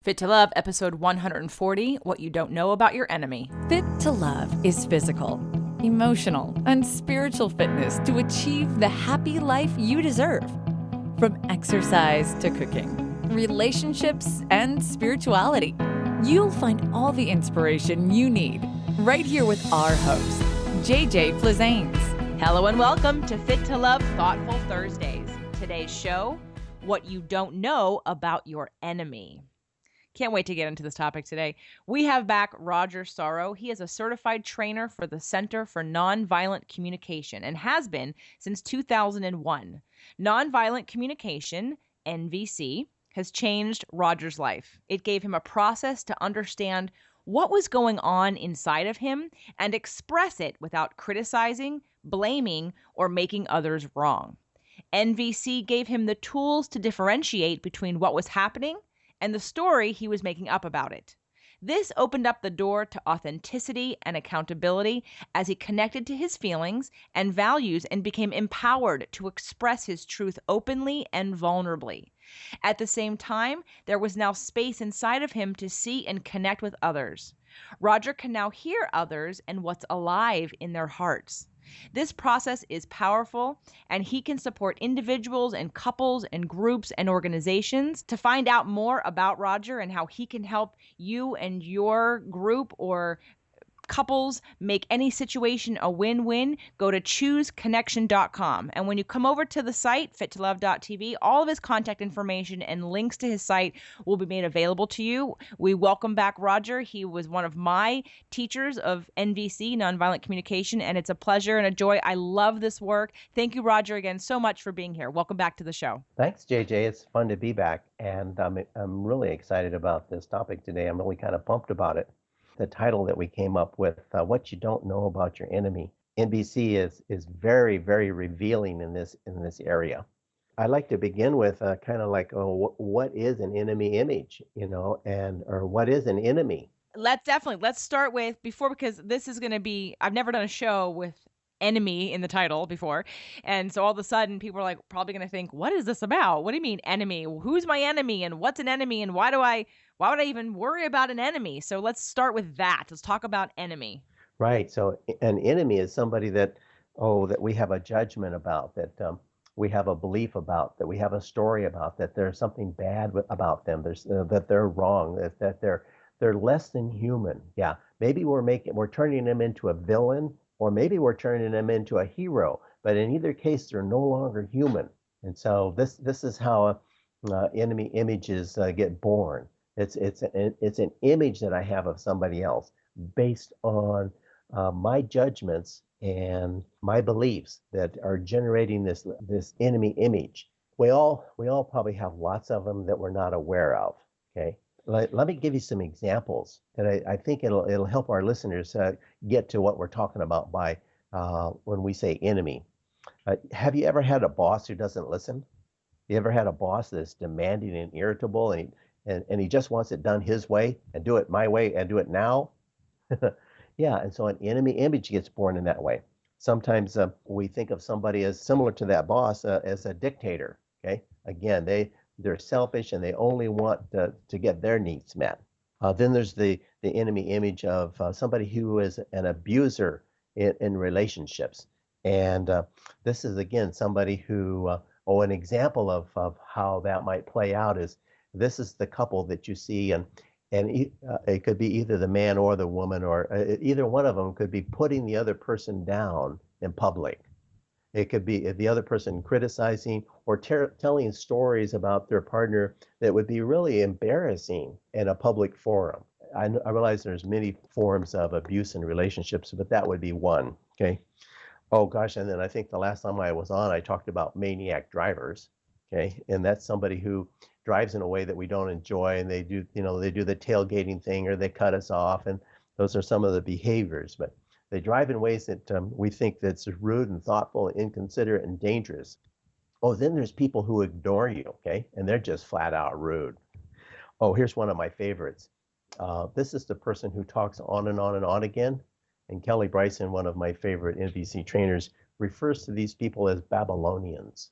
Fit to Love, episode 140, What You Don't Know About Your Enemy. Fit to Love is physical, emotional, and spiritual fitness to achieve the happy life you deserve. From exercise to cooking, relationships, and spirituality, you'll find all the inspiration you need right here with our host, JJ Flizanes. Hello and welcome to Fit to Love Thoughtful Thursdays. Today's show, What You Don't Know About Your Enemy. Can't wait to get into this topic today. We have back Rodger Sorrow. He is a certified trainer for the Center for Nonviolent Communication and has been since 2001. Nonviolent Communication, NVC, has changed Rodger's life. It gave him a process to understand what was going on inside of him and express it without criticizing, blaming, or making others wrong. NVC gave him the tools to differentiate between what was happening and the story he was making up about it. This opened up the door to authenticity and accountability as he connected to his feelings and values and became empowered to express his truth openly and vulnerably. At the same time, there was now space inside of him to see and connect with others. Rodger can now hear others and what's alive in their hearts. This process is powerful, and he can support individuals and couples and groups and organizations. To find out more about Rodger and how he can help you and your group or couples make any situation a win-win, go to chooseconnection.com. And when you come over to the site, fittolove.tv, all of his contact information and links to his site will be made available to you. We welcome back Rodger. He was one of my teachers of NVC, Nonviolent Communication, and it's a pleasure and a joy. I love this work. Thank you, Rodger, again so much for being here. Welcome back to the show. Thanks, JJ. It's fun to be back, and I'm really excited about this topic today. I'm really kind of pumped about it. The title that we came up with, What You Don't Know About Your Enemy. NBC is very, very revealing in this area. I'd like to begin with kind of like, what is an enemy image, or what is an enemy? Let's start with because this is going to be, I've never done a show with enemy in the title before. And so all of a sudden people are like probably going to think, what is this about? What do you mean enemy? Who's my enemy and what's an enemy and why would I even worry about an enemy? So let's start with that. Let's talk about enemy. Right. So an enemy is somebody that we have a judgment about, that we have a belief about, that we have a story about, that there's something bad about them. That they're wrong, that they're less than human. Yeah. Maybe we're turning them into a villain, or maybe we're turning them into a hero. But in either case, they're no longer human. And so this is how enemy images get born. It's an image that I have of somebody else based on my judgments and my beliefs that are generating this enemy image. We all probably have lots of them that we're not aware of. Okay, let me give you some examples that I think it'll help our listeners get to what we're talking about by when we say enemy. Have you ever had a boss who doesn't listen? You ever had a boss that's demanding and irritable, and he just wants it done his way and do it my way and do it now? Yeah, and so an enemy image gets born in that way. Sometimes we think of somebody as similar to that boss as a dictator. Okay, again, they're selfish and they only want to get their needs met. Then there's the enemy image of somebody who is an abuser in relationships. And this is, again, somebody who, an example of how that might play out is, this is the couple that you see, and it could be either the man or the woman, or either one of them could be putting the other person down in public. It could be the other person criticizing or telling stories about their partner that would be really embarrassing in a public forum. I realize there's many forms of abuse in relationships, but that would be one. Okay. Oh gosh, and then I think the last time I was on, I talked about maniac drivers. Okay, and that's somebody who drives in a way that we don't enjoy, and they do the tailgating thing, or they cut us off, and those are some of the behaviors. But they drive in ways that we think that's rude and thoughtful, and inconsiderate and dangerous. Oh, then there's people who ignore you, okay, and they're just flat out rude. Oh, here's one of my favorites. This is the person who talks on and on and on again. And Kelly Bryson, one of my favorite NVC trainers, refers to these people as Babylonians.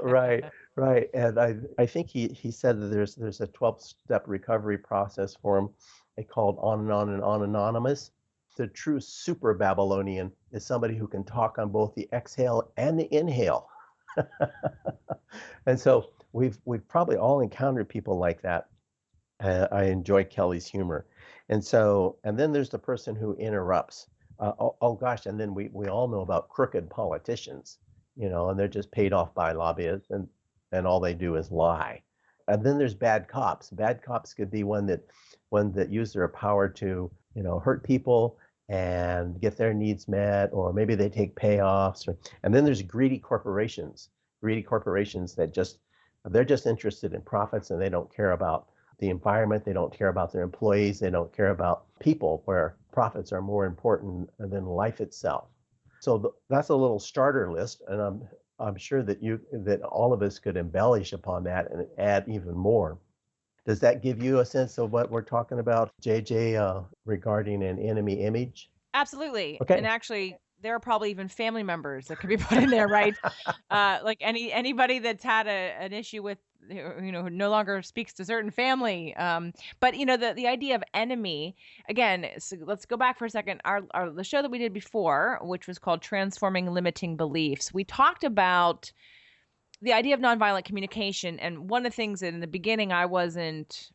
Right. Right. And I think he said that there's a 12-step recovery process for him. They called On and On and On Anonymous. The true super Babylonian is somebody who can talk on both the exhale and the inhale. And so we've probably all encountered people like that. I enjoy Kelly's humor. And then there's the person who interrupts. Oh gosh, and then we all know about crooked politicians, and they're just paid off by lobbyists, and all they do is lie. And then there's bad cops. Bad cops could be one that use their power to, hurt people and get their needs met, or maybe they take payoffs. And then there's greedy corporations. Greedy corporations that they're just interested in profits, and they don't care about the environment. They don't care about their employees. They don't care about people, where profits are more important than life itself. So that's a little starter list, and I'm sure that all of us could embellish upon that and add even more. Does that give you a sense of what we're talking about, JJ, regarding an enemy image? Absolutely. And Okay. actually, there are probably even family members that could be put in there, right? Like anybody that's had an issue with, who no longer speaks to certain family. But the idea of enemy, again, so let's go back for a second. The show that we did before, which was called Transforming Limiting Beliefs, we talked about the idea of nonviolent communication. And one of the things that in the beginning I wasn't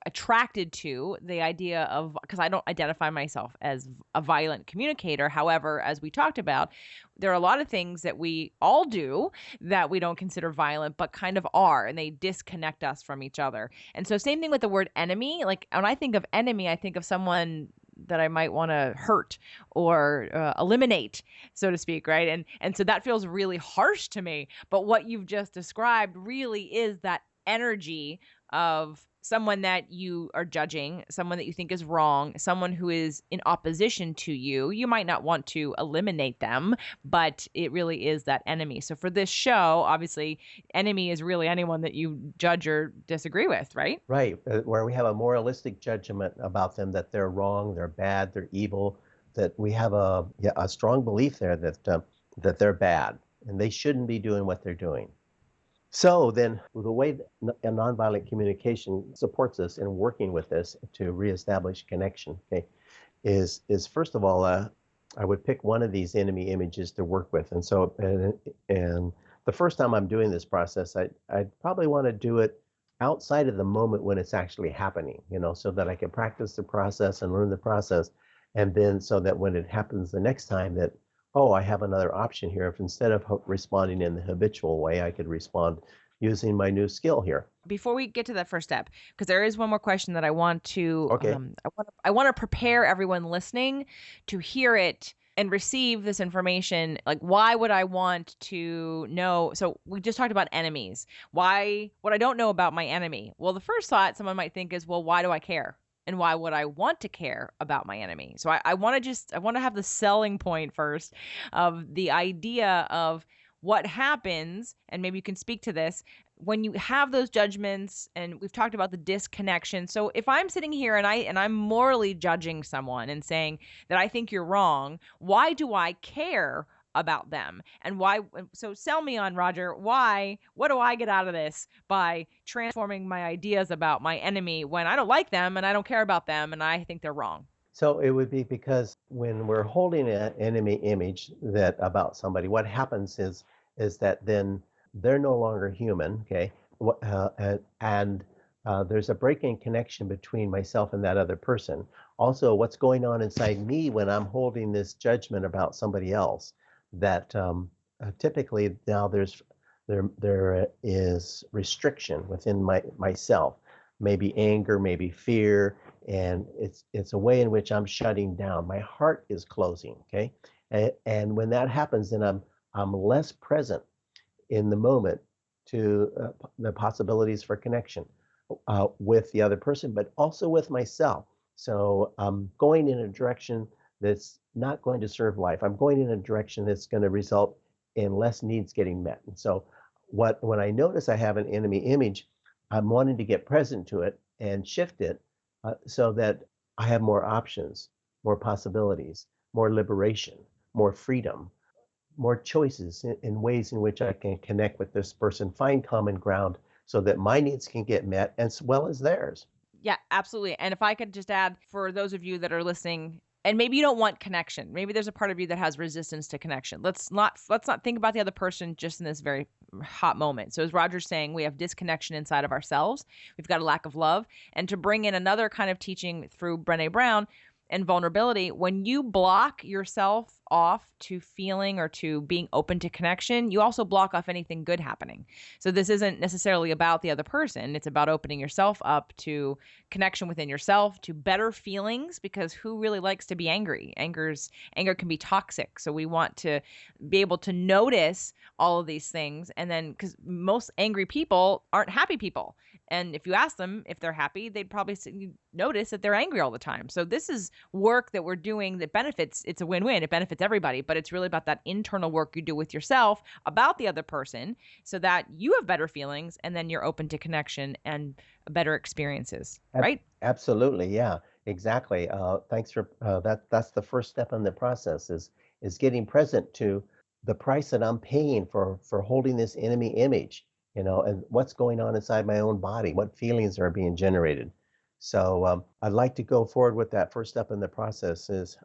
attracted to, the idea of, because I don't identify myself as a violent communicator. However, as we talked about, there are a lot of things that we all do that we don't consider violent, but kind of are, and they disconnect us from each other. And so same thing with the word enemy. Like when I think of enemy, I think of someone that I might want to hurt or eliminate, so to speak, right? And so that feels really harsh to me. But what you've just described really is that energy of someone that you are judging, someone that you think is wrong, someone who is in opposition to you. You might not want to eliminate them, but it really is that enemy. So for this show, obviously, enemy is really anyone that you judge or disagree with, right? Right. Where we have a moralistic judgment about them, that they're wrong, they're bad, they're evil, that we have a strong belief there that they're bad and they shouldn't be doing what they're doing. So then the way that nonviolent communication supports us in working with this to reestablish connection, okay, is first of all, I would pick one of these enemy images to work with. And the first time I'm doing this process, I'd probably want to do it outside of the moment when it's actually happening, so that I can practice the process and learn the process. And then so that when it happens the next time, that, oh, I have another option here. If instead of responding in the habitual way, I could respond using my new skill here. Before we get to that first step, because there is one more question that I want to, Okay. I want to prepare everyone listening to hear it and receive this information. Like, why would I want to know? So we just talked about enemies. Why, what I don't know about my enemy? Well, the first thought someone might think is, well, why do I care? And why would I want to care about my enemy? So I want to have the selling point first of the idea of what happens, and maybe you can speak to this, when you have those judgments. And we've talked about the disconnection. So if I'm sitting here and I'm morally judging someone and saying that I think you're wrong, why do I care about them? And why? So sell me on, Rodger. Why? What do I get out of this by transforming my ideas about my enemy when I don't like them and I don't care about them and I think they're wrong? So it would be because when we're holding an enemy image that about somebody, what happens is that then they're no longer human, okay? And there's a breaking connection between myself and that other person. Also, what's going on inside me when I'm holding this judgment about somebody else? That typically now there is restriction within myself, maybe anger, maybe fear, and it's a way in which I'm shutting down. My heart is closing, okay? And when that happens, then I'm less present in the moment to the possibilities for connection with the other person, but also with myself. So I'm going in a direction that's not going to serve life. I'm going in a direction that's going to result in less needs getting met. And so when I notice I have an enemy image, I'm wanting to get present to it and shift it so that I have more options, more possibilities, more liberation, more freedom. more choices in ways in which I can connect with this person, find common ground so that my needs can get met as well as theirs. Yeah, absolutely. And if I could just add for those of you that are listening, and maybe you don't want connection. Maybe there's a part of you that has resistance to connection. Let's not think about the other person just in this very hot moment. So as Roger's saying, we have disconnection inside of ourselves. We've got a lack of love. And to bring in another kind of teaching through Brené Brown and vulnerability, when you block yourself off to feeling or to being open to connection, you also block off anything good happening. So this isn't necessarily about the other person. It's about opening yourself up to connection within yourself, to better feelings, because who really likes to be angry? Anger can be toxic. So we want to be able to notice all of these things. And then, because most angry people aren't happy people. And if you ask them if they're happy, they'd probably notice that they're angry all the time. So this is work that we're doing that benefits. It's a win-win. It benefits everybody, but it's really about that internal work you do with yourself about the other person so that you have better feelings and then you're open to connection and better experiences, right? Absolutely, yeah, exactly. Thanks for that. That's the first step in the process is getting present to the price that I'm paying for holding this enemy image, and what's going on inside my own body, what feelings are being generated. So I'd like to go forward with that first step in the process. Does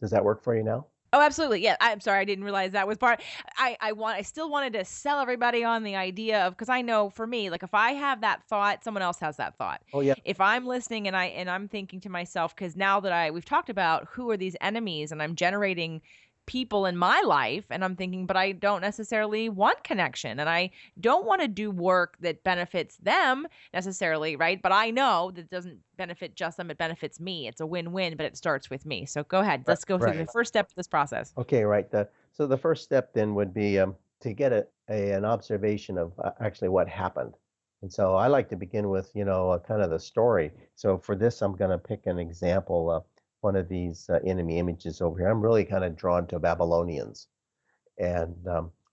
that work for you now? Oh, absolutely. Yeah. I'm sorry. I didn't realize that was part. I still wanted to sell everybody on the idea of, because I know for me, like if I have that thought, someone else has that thought. Oh yeah. If I'm listening and I'm thinking to myself, because now that we've talked about who are these enemies and I'm generating people in my life and I'm thinking, but I don't necessarily want connection and I don't want to do work that benefits them necessarily, right? But I know that doesn't benefit just them, it benefits me. It's a win-win, but it starts with me. So go ahead. Right. Let's go through the Right. first step of this process. Okay, right. So the first step then would be to get an observation of actually what happened. And so I like to begin with, kind of the story. So for this, I'm going to pick an example of one of these enemy images over here. I'm really kind of drawn to Babylonians and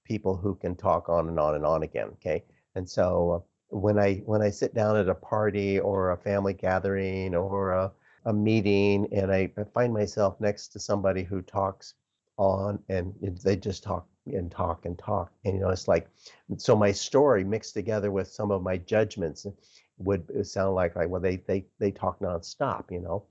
people who can talk on and on and on again. Okay, and so when I sit down at a party or a family gathering or a meeting, and I find myself next to somebody who talks on and they just talk and talk and talk, and it's like, so my story mixed together with some of my judgments would sound like well they talk nonstop.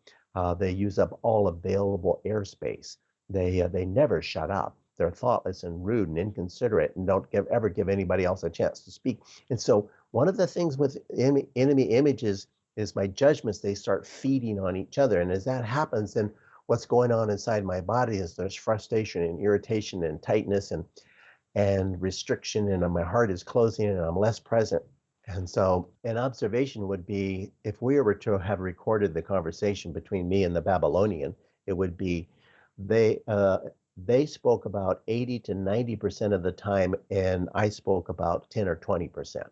They use up all available airspace. They never shut up. They're thoughtless and rude and inconsiderate and don't ever give anybody else a chance to speak. And so one of the things with enemy images is my judgments, they start feeding on each other. And as that happens, then what's going on inside my body is there's frustration and irritation and tightness and restriction, and my heart is closing and I'm less present. And so an observation would be, if we were to have recorded the conversation between me and the Babylonian, it would be they they spoke about 80 to 90% of the time, and I spoke about 10 or 20%.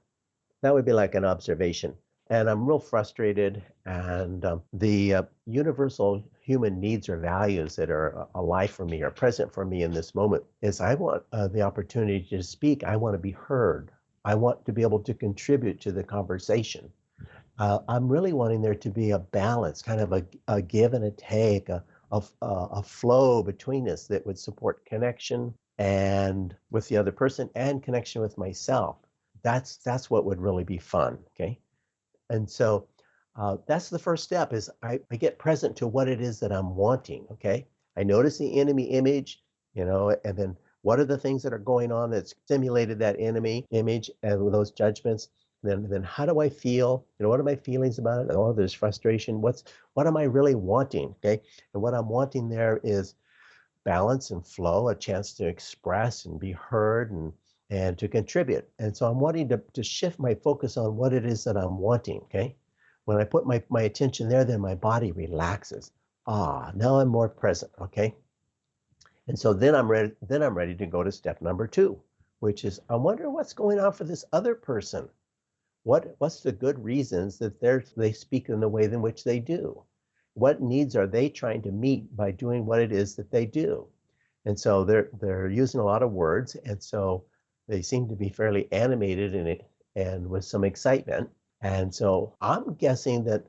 That would be like an observation. And I'm real frustrated. And the universal human needs or values that are alive for me or present for me in this moment is I want the opportunity to speak. I want to be heard. I want to be able to contribute to the conversation. I'm really wanting there to be a balance, kind of a give and a take, a flow between us that would support connection and with the other person and connection with myself. That's what would really be fun. Okay. And so that's the first step is I get present to what it is that I'm wanting. Okay. I notice the enemy image, and then what are the things that are going on that stimulated that enemy image and those judgments. Then how do I feel? What are my feelings about it? Oh, there's frustration. What am I really wanting? Okay. And what I'm wanting there is balance and flow, a chance to express and be heard and to contribute. And so I'm wanting to shift my focus on what it is that I'm wanting. Okay. When I put my attention there, then my body relaxes. Now I'm more present. Okay. And so then I'm ready to go to step number 2, which is I wonder what's going on for this other person. What's the good reasons that they speak in the way in which they do? What needs are they trying to meet by doing what it is that they do? And so they're using a lot of words, and so they seem to be fairly animated in it and with some excitement. And so I'm guessing that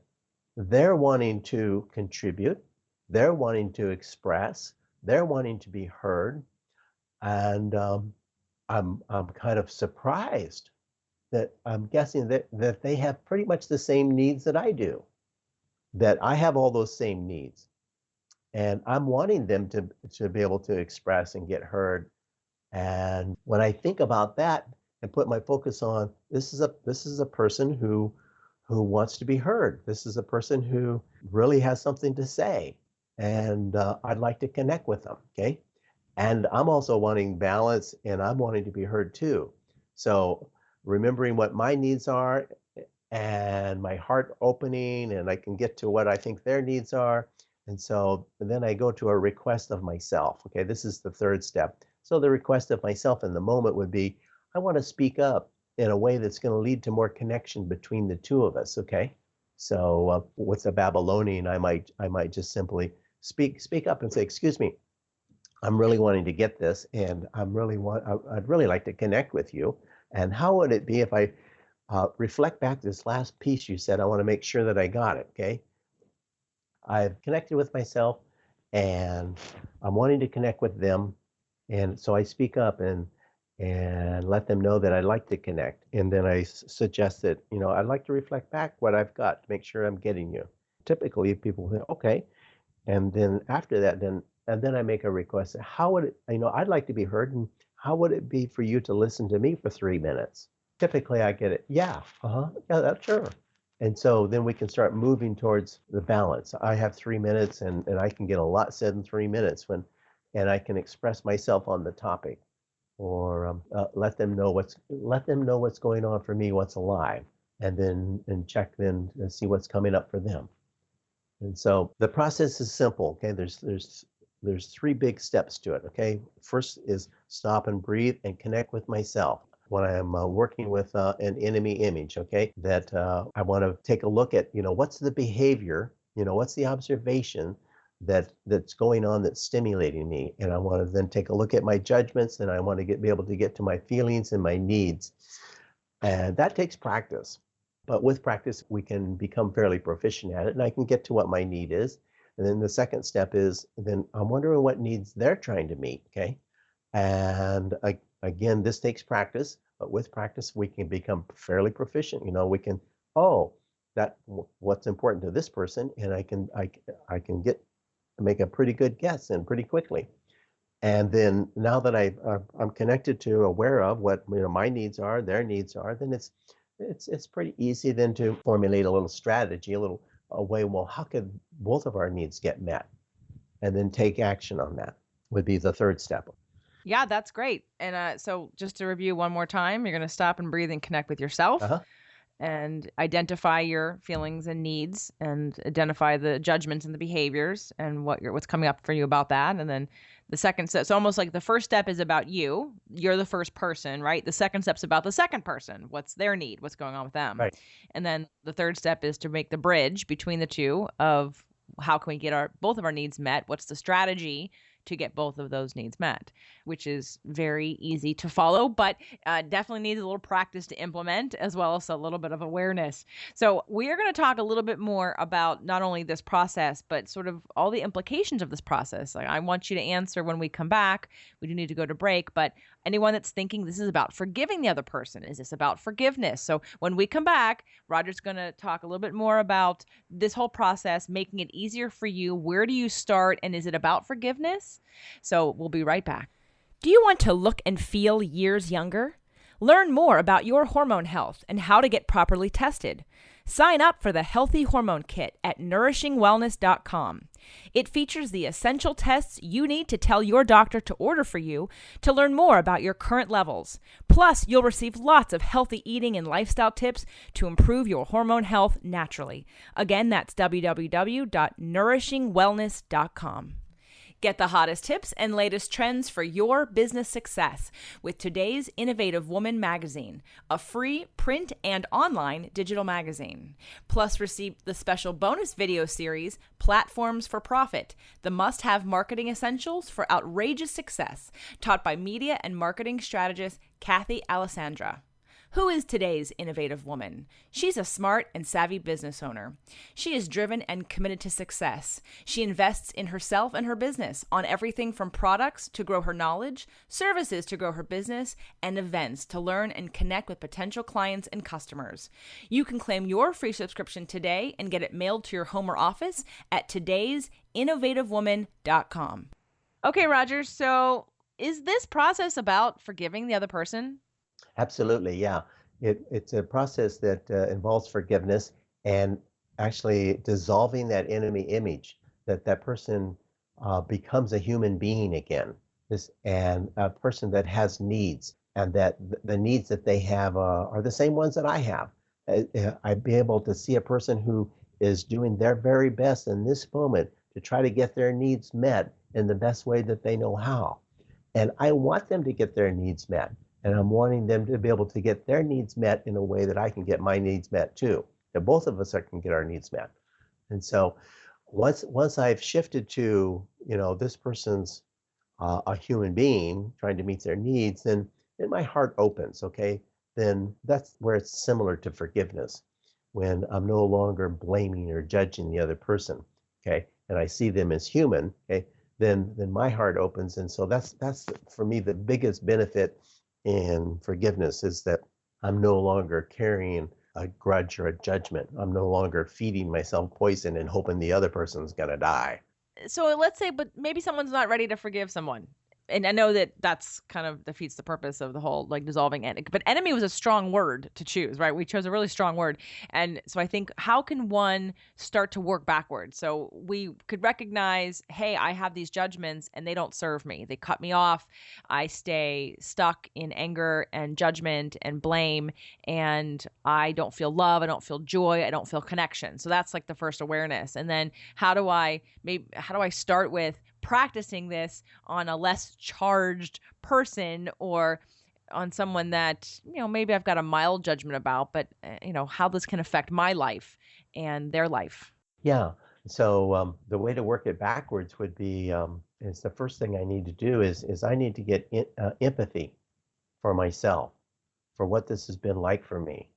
they're wanting to contribute, they're wanting to express, they're wanting to be heard, And I'm kind of surprised that I'm guessing that they have pretty much the same needs that I do, that I have all those same needs. And I'm wanting them to be able to express and get heard. And when I think about that and put my focus on this is a person who wants to be heard. This is a person who really has something to say, and I'd like to connect with them. Okay, and I'm also wanting balance, and I'm wanting to be heard too. So remembering what my needs are and my heart opening, and I can get to what I think their needs are. And so then I go to a request of myself. Okay, this is the third step. So the request of myself in the moment would be, I want to speak up in a way that's going to lead to more connection between the two of us. Okay, so with the Babylonian, I might just simply speak up and say, excuse me, I'm really wanting to get this, and I'd really like to connect with you. And how would it be if I reflect back this last piece you said? I want to make sure that I got it. Okay, I've connected with myself, and I'm wanting to connect with them, and so I speak up and let them know that I'd like to connect. And then I suggest that, I'd like to reflect back what I've got to make sure I'm getting you. Typically, people say, okay. And then after that, then I make a request. How would it, I'd like to be heard, and how would it be for you to listen to me for 3 minutes? Typically, I get it. Yeah, yeah, that's sure. And so then we can start moving towards the balance. I have 3 minutes, and I can get a lot said in 3 minutes and I can express myself on the topic, or let them know what's going on for me, what's alive, and check then and see what's coming up for them. And so the process is simple. Okay, there's 3 big steps to it. Okay, first is stop and breathe and connect with myself when I'm working with an enemy image. Okay, that I want to take a look at, what's the behavior, what's the observation that's going on that's stimulating me, and I want to then take a look at my judgments, and I want to be able to get to my feelings and my needs, and that takes practice. But with practice, we can become fairly proficient at it, and I can get to what my need is. And then the second step is then I'm wondering what needs they're trying to meet. Okay, and again, this takes practice, but with practice, we can become fairly proficient. We can what's important to this person, and I can make a pretty good guess and pretty quickly. And then now that I'm connected to, aware of what my needs are, their needs are, then it's pretty easy then to formulate a little strategy, a way. Well, how could both of our needs get met, and then take action on that would be the third step. Yeah, that's great. And so just to review one more time, you're going to stop and breathe and connect with yourself. And identify your feelings and needs, and identify the judgments and the behaviors and what's coming up for you about that. And then the second step, it's almost like the first step is about you. You're the first person, right? The second step's about the second person. What's their need? What's going on with them? Right. And then the third step is to make the bridge between the two of how can we get both of our needs met? What's the strategy to get both of those needs met, which is very easy to follow, but definitely needs a little practice to implement, as well as a little bit of awareness. So we are going to talk a little bit more about not only this process, but sort of all the implications of this process. Like, I want you to answer when we come back. We do need to go to break, but anyone that's thinking this is about forgiving the other person, is this about forgiveness? So when we come back, Rodger's going to talk a little bit more about this whole process, making it easier for you. Where do you start? And is it about forgiveness? So we'll be right back. Do you want to look and feel years younger? Learn more about your hormone health and how to get properly tested. Sign up for the Healthy Hormone Kit at nourishingwellness.com. It features the essential tests you need to tell your doctor to order for you to learn more about your current levels. Plus, you'll receive lots of healthy eating and lifestyle tips to improve your hormone health naturally. Again, that's www.nourishingwellness.com. Get the hottest tips and latest trends for your business success with today's Innovative Woman magazine, a free print and online digital magazine. Plus, receive the special bonus video series, Platforms for Profit, the must-have marketing essentials for outrageous success, taught by media and marketing strategist Kathy Alessandra. Who is today's innovative woman? She's a smart and savvy business owner. She is driven and committed to success. She invests in herself and her business on everything from products to grow her knowledge, services to grow her business, and events to learn and connect with potential clients and customers. You can claim your free subscription today and get it mailed to your home or office at today'sinnovativewoman.com. Okay, Rodger, so is this process about forgiving the other person? Absolutely, yeah. It's a process that involves forgiveness and actually dissolving that enemy image, that that person becomes a human being again, and a person that has needs, and that the needs that they have are the same ones that I have. I'd be able to see a person who is doing their very best in this moment to try to get their needs met in the best way that they know how. And I want them to get their needs met. And I'm wanting them to be able to get their needs met in a way that I can get my needs met too. That both of us can get our needs met. And so once I've shifted to, this person's a human being trying to meet their needs, then my heart opens, okay? Then that's where it's similar to forgiveness, when I'm no longer blaming or judging the other person, okay? And I see them as human, okay? Then my heart opens. And so that's for me the biggest benefit in forgiveness, is that I'm no longer carrying a grudge or a judgment. I'm no longer feeding myself poison and hoping the other person's going to die. So let's say, but maybe someone's not ready to forgive someone. And I know that that's kind of defeats the purpose of the whole dissolving enemy. But enemy was a strong word to choose, right? We chose a really strong word. And so I think, how can one start to work backwards? So we could recognize, hey, I have these judgments and they don't serve me. They cut me off. I stay stuck in anger and judgment and blame. And I don't feel love. I don't feel joy. I don't feel connection. So that's like the first awareness. And then how do I start with practicing this on a less charged person, or on someone that, maybe I've got a mild judgment about, but how this can affect my life and their life. Yeah. So the way to work it backwards would be, is the first thing I need to do is I need to get empathy for myself, for what this has been like for me,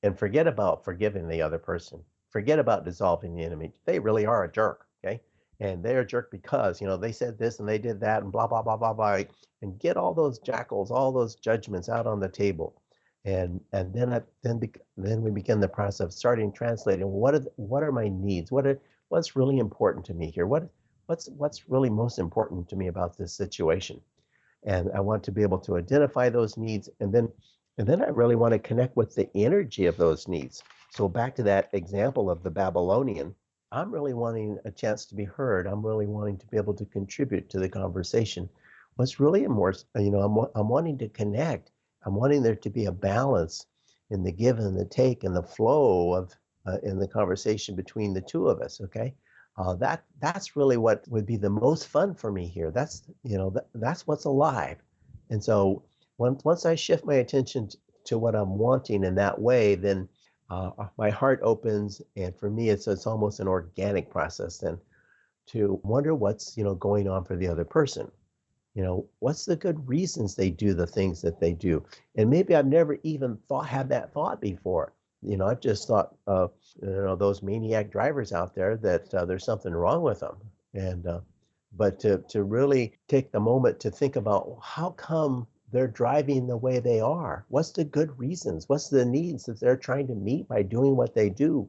and forget about forgiving the other person. Forget about dissolving the enemy. They really are a jerk. Okay. And they're a jerk because, they said this and they did that and blah, blah, blah, blah, blah. And get all those jackals, all those judgments out on the table. And then we begin the process of starting translating. What are my needs? What's really important to me here? What's really most important to me about this situation? And I want to be able to identify those needs, and then I really want to connect with the energy of those needs. So back to that example of the Babylonian, I'm really wanting a chance to be heard. I'm really wanting to be able to contribute to the conversation. What's really more, I'm wanting to connect. I'm wanting there to be a balance in the give and the take and the flow of in the conversation between the two of us. Okay, that's really what would be the most fun for me here. That's that's what's alive. And so once I shift my attention to what I'm wanting in that way, then my heart opens, and for me, it's almost an organic process then to wonder what's going on for the other person. What's the good reasons they do the things that they do, and maybe I've never even had that thought before. I've just thought of those maniac drivers out there that there's something wrong with them, and but to really take the moment to think about how come they're driving the way they are. What's the good reasons? What's the needs that they're trying to meet by doing what they do?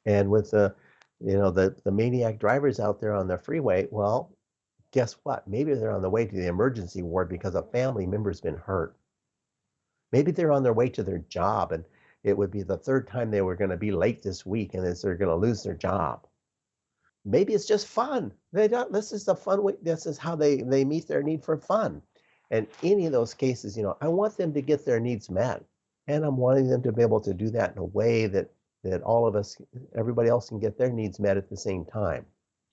And with the maniac drivers out there on the freeway, well, guess what? Maybe they're on the way to the emergency ward because a family member's been hurt. Maybe they're on their way to their job, and it would be the third time they were going to be late this week, and they're going to lose their job. Maybe it's just fun. This is the fun way. This is how they meet their need for fun. And any of those cases, I want them to get their needs met. And I'm wanting them to be able to do that in a way that all of us, everybody else, can get their needs met at the same time.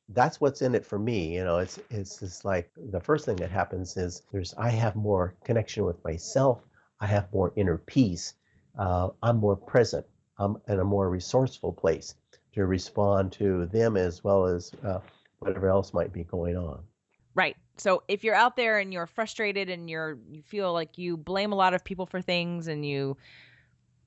That's what's in it for me. It's just like the first thing that happens is I have more connection with myself. I have more inner peace. I'm more present. I'm in a more resourceful place to respond to them as well as whatever else might be going on. Right. So if you're out there and you're frustrated and you feel like you blame a lot of people for things, and you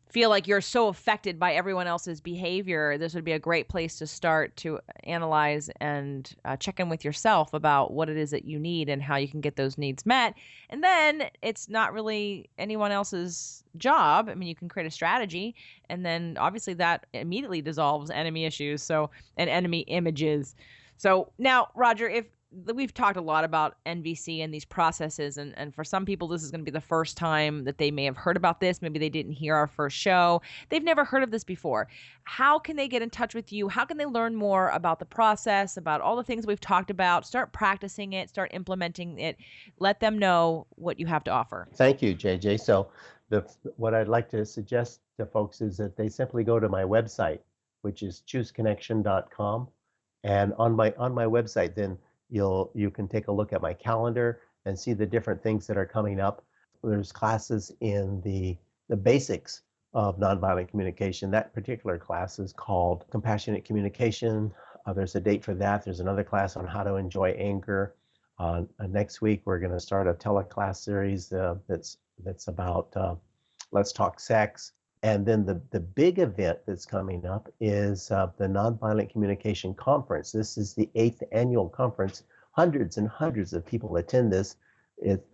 feel like you're so affected by everyone else's behavior, this would be a great place to start to analyze and check in with yourself about what it is that you need and how you can get those needs met. And then it's not really anyone else's job. I mean, you can create a strategy, and then obviously that immediately dissolves enemy issues, and enemy images. So now, Rodger, if we've talked a lot about NVC and these processes, and for some people, this is going to be the first time that they may have heard about this. Maybe they didn't hear our first show. They've never heard of this before. How can they get in touch with you? How can they learn more about the process, about all the things we've talked about, start practicing it, start implementing it? Let them know what you have to offer. Thank you, JJ. So what I'd like to suggest to folks is that they simply go to my website, which is chooseconnection.com. And on my website, then you can take a look at my calendar and see the different things that are coming up. There's classes in the basics of nonviolent communication. That particular class is called Compassionate Communication. There's a date for that. There's another class on how to enjoy anger. Next week, we're going to start a teleclass series that's about Let's Talk Sex. And then the big event that's coming up is the Nonviolent Communication Conference. This is the 8th annual conference. Hundreds and hundreds of people attend this.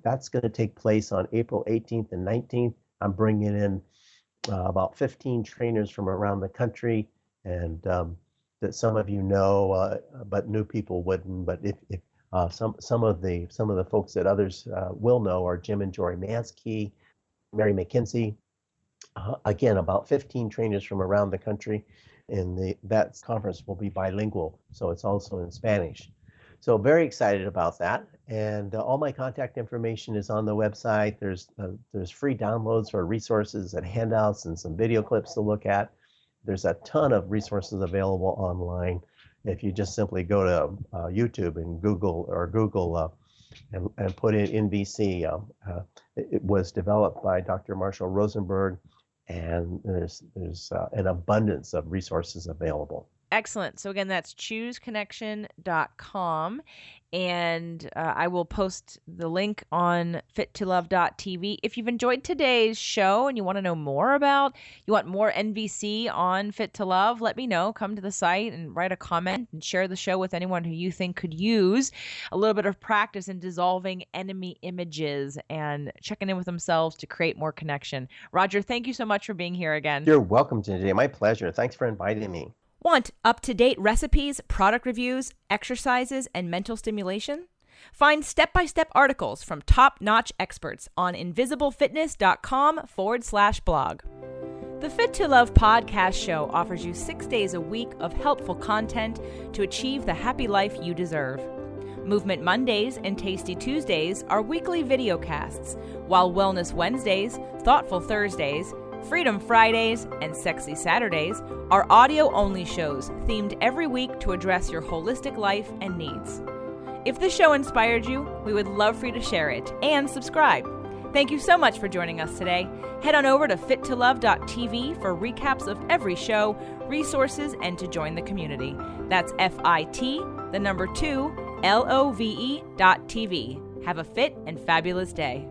That's going to take place on April 18th and 19th. I'm bringing in about 15 trainers from around the country, and that some of you know, but new people wouldn't. But if some of the folks that others will know are Jim and Jory Mansky, Mary McKenzie. Again, about 15 trainers from around the country, and that conference will be bilingual, so it's also in Spanish. So very excited about that, and all my contact information is on the website. There's free downloads for resources and handouts and some video clips to look at. There's a ton of resources available online. If you just simply go to YouTube and Google and put in NVC, it was developed by Dr. Marshall Rosenberg. And there's an abundance of resources available. Excellent. So again, that's chooseconnection.com. And I will post the link on fittolove.tv. If you've enjoyed today's show and you want to know more you want more NVC on Fit to Love, let me know. Come to the site and write a comment and share the show with anyone who you think could use a little bit of practice in dissolving enemy images and checking in with themselves to create more connection. Rodger, thank you so much for being here again. You're welcome, JJ. My pleasure. Thanks for inviting me. Want up-to-date recipes, product reviews, exercises, and mental stimulation? Find step-by-step articles from top-notch experts on invisiblefitness.com/blog. The Fit to Love podcast show offers you 6 days a week of helpful content to achieve the happy life you deserve. Movement Mondays and Tasty Tuesdays are weekly videocasts, while Wellness Wednesdays, Thoughtful Thursdays, Freedom Fridays, and Sexy Saturdays are audio-only shows themed every week to address your holistic life and needs. If the show inspired you, we would love for you to share it and subscribe. Thank you so much for joining us today. Head on over to fittolove.tv for recaps of every show, resources, and to join the community. That's FIT, the number 2, LOVE.tv. Have a fit and fabulous day.